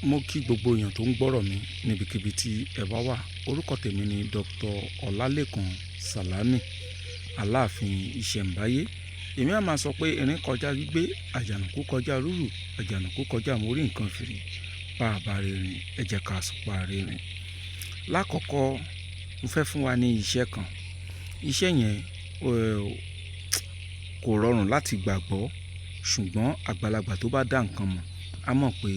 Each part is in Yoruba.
Mo kí gbogbo èèyàn tó ń gbọ́rọ̀ mi níbikíbi tí ẹ bá wà. Orúkọ tèmi ni Dr. Ọlálékan Sàlámì, Aláàfin Ìṣẹ̀mbáyé. Èmi a máa sọ pé erin kọjá gbígbé, àjànàkú kọjá rúrù, àjànàkú kọjá mórí nǹkan fìrí. Bá a bá rìnrìn, ẹ jẹ́ ká sùpà rìnrìn. Lákọ̀ọ́kọ́, mo fẹ́ fún wa ní iṣẹ́ kan. Iṣẹ́ yẹn kò rọrùn láti gbàgbọ́, ṣùgbọ́n àgbàlagbà tó bá dá nǹkan mọ̀, á mọ̀ pé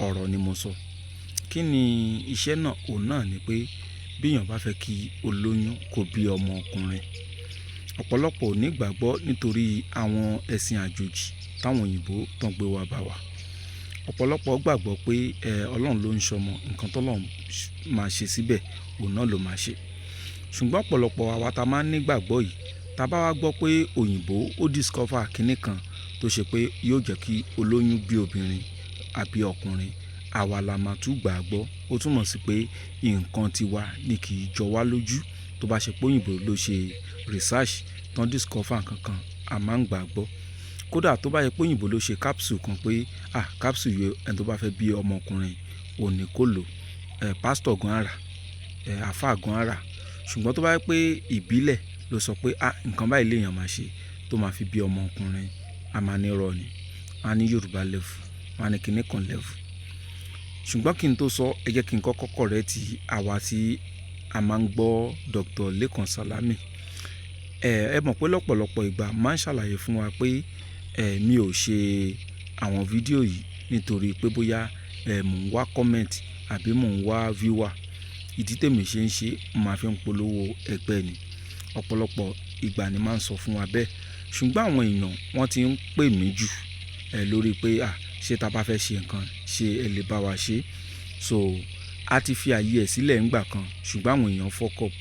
ọ̀rọ̀ ni mo sọ. Kí ni iṣẹ́ náà? Òun náà ni pé bí èèyàn bá fẹ́ kí olóyún kó bí ọmọ ọkùnrin. Ọ̀pọ̀lọpọ̀ ò ní gbàgbọ́ nítorí àwọn ẹ̀sìn àjòjì táwọn òyìnbó tán gbé wá bá wa. Ọ̀pọ̀lọpọ̀ gbàgbọ́ pé Ọlọ́run ló ń ṣọmọ, nǹkan tọ́lọ́run máa ṣe síbẹ̀, òun náà ló máa ṣe. Ṣùgbọ́n ọ̀pọ̀lọpọ̀ àwa tá máa ń nígbàgbọ́ yìí, tá bá wá gbọ́ pé òyìnbó ó discover kinní kan tó ṣe pé yóò jẹ́ kí olóyún bí obìnrin àbí ọkùnrin, àwa la máa tún gbàgbọ́. Ó túmọ̀ sí pé nǹkan tiwa ni kì í jọ wá lójú. Tó bá ṣe pé òyìnbó ló ṣe research tán discover nǹkan kan, a máa ń gbàgbọ́. Kódà tó bá yẹ pé òyìnbó ló ṣe capsule kan pé capsule yìí ẹni tó bá fẹ́ bí ọmọkùnrin ò ní kó lò, pastor gan ara, àfáà gan ara. Ṣùgbọ́n tó bá yẹ pé ìbílẹ̀ ló sọ pé nǹkan báyìí lèèyàn máa ṣe tó máa fi bí ọmọkùnrin, a máa ní irọ́ ni. A ní Yorùbá level, a ní kinní kan level. Ṣùgbọ́n kí n tó sọ, ẹ jẹ́ kí n kọ́kọ́ correct àwa tí a máa ń gbọ́ Dr. Lékan Sàlámì. Ẹ mọ̀ pé lọ́pọ̀lọpọ̀ ìgbà máa ń ṣàlàyé fún wa pé mi ò ṣe àwọn fídíò yìí nítorí pé bóyá mò ń wá comment àbí mò ń wá viewer. Ìdí tèmi ṣe ń ṣe, màá fi ń polówó ẹgbẹ́ ni. Ọ̀pọ̀lọpọ̀ ìgbà ni máa ń sọ fún wa bẹ́ẹ̀. Ṣùgbọ́n àwọn èèyàn wọ́n ti ń pè mí jù lórí pé ṣé tá bá fẹ́ ṣe nǹkan, ṣé ẹ lè bá wa ṣe? So a ti fi ààyè ẹ̀ sílẹ̀ ńgbà kan, ṣùgbọ́n àwọn èèyàn fuck up.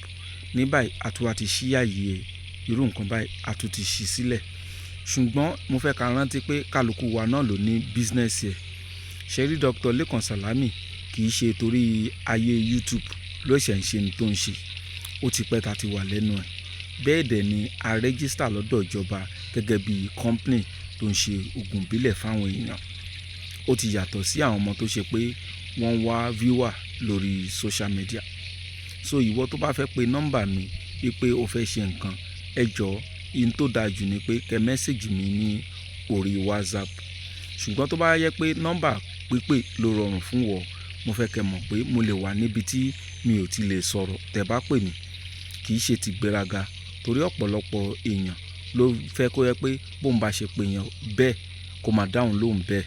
Ní báyìí a tún wá ti ṣí ààyè irú nǹkan báyìí, a tún ti ṣí sílẹ̀. Ṣùgbọ́n mo fẹ́ ká rántí pé kálukú wa náà ló ní business ẹ̀. Ṣé rí Dr. Lékan Sàlámì kì í ṣe torí ayé YouTube ló ṣẹ̀ ń ṣe ní tó ń ṣe. Ó ti pẹ́ ta ti wà lẹ́nu ẹ̀. Bẹ́ẹ̀ dẹ̀ ni a register lọ́dọ̀ ìjọba gẹ́gẹ́ bí company tó ń ṣe ògùn ìbílẹ̀ fáwọn èèyàn. Ó ti yàtọ̀ sí àwọn ọmọ tó ṣe pé wọ́n ń wá viewer lórí social media. So ìwọ tó bá fẹ́ pe nọ́mbà mi wípé o fẹ́ ṣe nǹkan, ẹ jọ̀ọ́, ihun tó dáa jù ni pé kẹ́ message mi ní orí WhatsApp. Ṣùgbọ́n tó bá yẹ pé nọ́mbà pípé ló rọrùn fún wọ, mo fẹ́ kẹ́ mọ̀ pé mo lè wà níbi tí mi ò ti lè sọ̀rọ̀ tẹ́ bá pè mí. Kì í ṣe ti gbéraga, torí ọ̀pọ̀lọpọ̀ èèyàn ló fẹ́ kó yẹ pé bóun bá ṣe pè èèyàn bẹ́ẹ̀ kó máa dáhùn lóhùn bẹ́ẹ̀.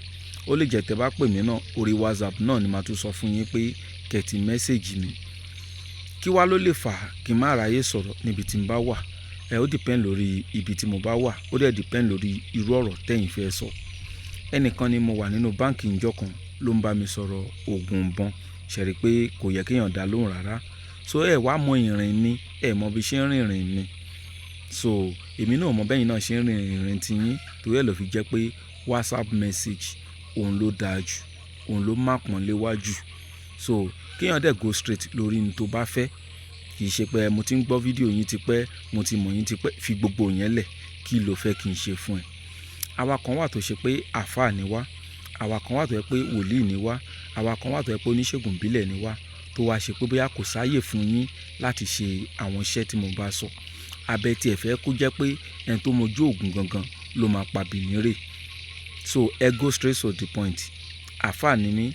Ó lè jẹ́ tẹ́ bá pè mí náà orí WhatsApp náà ni màá tún sọ fún yín pé kẹ́ ti message mi. Kí wá ló lè fà kí n má ráyè sọ̀rọ̀ níbi tí n bá wà? Ó depend lórí ibi tí mo bá wà, ó dẹ̀ depend lórí irú ọ̀rọ̀ tẹ́yin fẹ́ sọ. Ẹnìkan ni mo wà nínú báǹkì ńjọ́ kan ló ń bá mi sọ̀rọ̀ ògùn ìbọn. Ṣẹ̀ rí pé kò yẹ kéèyàn dá lóhùn rárá. So ẹ wá mọ ìrìn mi, ẹ mọ bí ṣe ń rìnrìn mi. So èmi náà mọ bẹ́yìn náà ṣe ń rìn ìrìn tí yín, torí ẹ ló fi jẹ́ pé WhatsApp message òun ló dáa jù, òun ló máa pọ́n léwájú. So kéèyàn dẹ̀ go straight lórí ní tó bá fẹ́. Kì í ṣe pé mo ti ń gbọ́ fídíò yín tipẹ́, mo ti mọ̀ yín tipẹ́, fi gbogbo yẹn lẹ̀, kí ló fẹ́ kí n ṣe fún ẹ? Àwa kan wà tó ṣe pé àfáà ni wá, àwa kan wà tó yẹ pé wòlíì ni wá, àwa kan wà tó yẹ pé oníṣègùn ìbílẹ̀ ni wá, tó wá ṣe pé bóyá kò sáyè fún yín láti ṣe àwọn iṣẹ́ tí mo bá sọ. Abẹ tí ẹ fẹ́ kó jẹ́ pé ẹni tó mojú òògùn gangan ló máa pa bìnírè. So ẹ go straight to the point. Àfáà ni mí,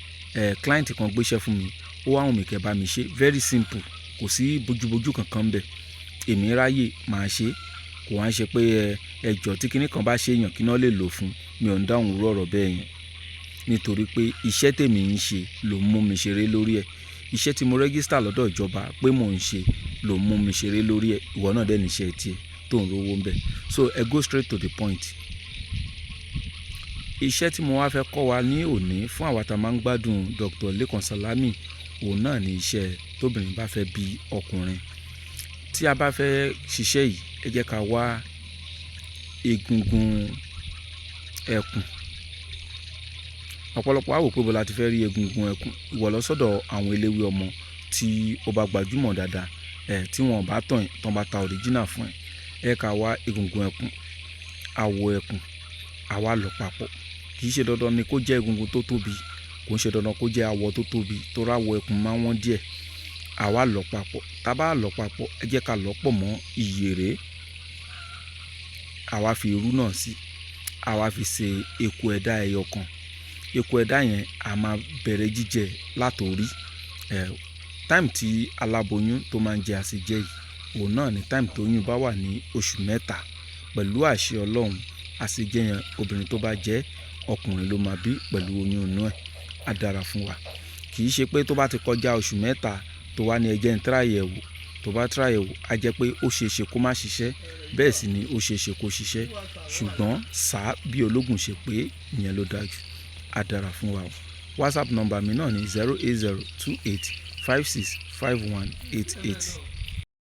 client kan gbéṣẹ́ fún mi, ó wá wùn mí kẹ́ bá mi ṣe. Very simple, kò sí bójúbójú kankan bẹ̀. Èmi ráyè máa ṣe. Kò wá ń ṣe pé ẹjọ́ tí kinní kan bá ṣe èèyàn kí náà lè lò fún, mi ò ń dáhùn irú ọ̀rọ̀ bẹ́ẹ̀ yẹn. Nítorí pé iṣẹ́ tèmi ń ṣe ló mú mi ṣeré lórí ẹ̀. Iṣẹ́ tí mo register lọ́dọ̀ ìjọba pé mò ń ṣe ló mú mi ṣeré lórí ẹ̀. Ìwọ náà dẹ̀ ní iṣẹ́ tiẹ̀ tó ń rówó ń bẹ̀. So ẹ go straight to the point. Iṣẹ́ tí mo wá fẹ́ kọ́ wa ní òní fún àwa tá máa ń gbádùn Dr. Lékan Sàlámì, òun náà ni iṣẹ́ tóbìnrin bá fẹ́ bí ọkùnrin. Tí a bá fẹ́ ṣiṣẹ́ yìí, ẹ jẹ́ ká wá egungun ẹkùn. Ọ̀pọ̀lọpọ̀ á wò pé bó la ti fẹ́ rí egungun ẹkùn. Ìwọ lọ sọ́dọ̀ àwọn eléwé ọmọ tí ó bá gbajúmọ̀ dáadáa, tí wọ́n bá tàn tán bá ta original fún ẹ. Ẹ ká wá egungun ẹkùn, awọ ẹkùn, àwa lọ papọ̀. Kì í ṣe dandan ni kó jẹ́ egungun tó tóbi. kò ń ṣe dandan kó jẹ́ awọ tó tóbi tó ráwọ̀ ẹkùn máa wọ́n díẹ̀. Àwa lọ̀ papọ̀, tá bá lọ̀ papọ̀ ẹ jẹ́ ká lọ̀ pọ̀ mọ́ ìyèré, àwa fi irú náà sí, àwa fi ṣe eku ẹ̀dá ẹyọ kan. Eku ẹ̀dá yẹn a máa bẹ̀rẹ̀ jíjẹ látòrí. Time tí aláboyún tó máa ń jẹ àsèjẹ yìí, òun náà ni time tó yún bá wà ní oṣù mẹ́ta. Pẹ̀lú àṣẹ Ọlọ́run, àsèjẹ yẹn obìnrin tó bá jẹ ọkùnrin ló máa bí pẹ̀lú oyún inú ẹ̀. Á dára fún wa. Kì í ṣe pé tó bá ti kọjá oṣù mẹ́ta tó wá ní ẹ jẹ́ n try ẹ̀ wò, tó bá try ẹ̀ wò á jẹ́ pé ó ṣeé ṣe kó má ṣiṣẹ́, bẹ́ẹ̀ sì ni ó ṣeé ṣe kó ṣiṣẹ́. Ṣùgbọ́n ṣá bí ológun ṣe pé ìyẹn ló dájú. Á dára fún wa o. WhatsApp number mi náà ni 08028565188.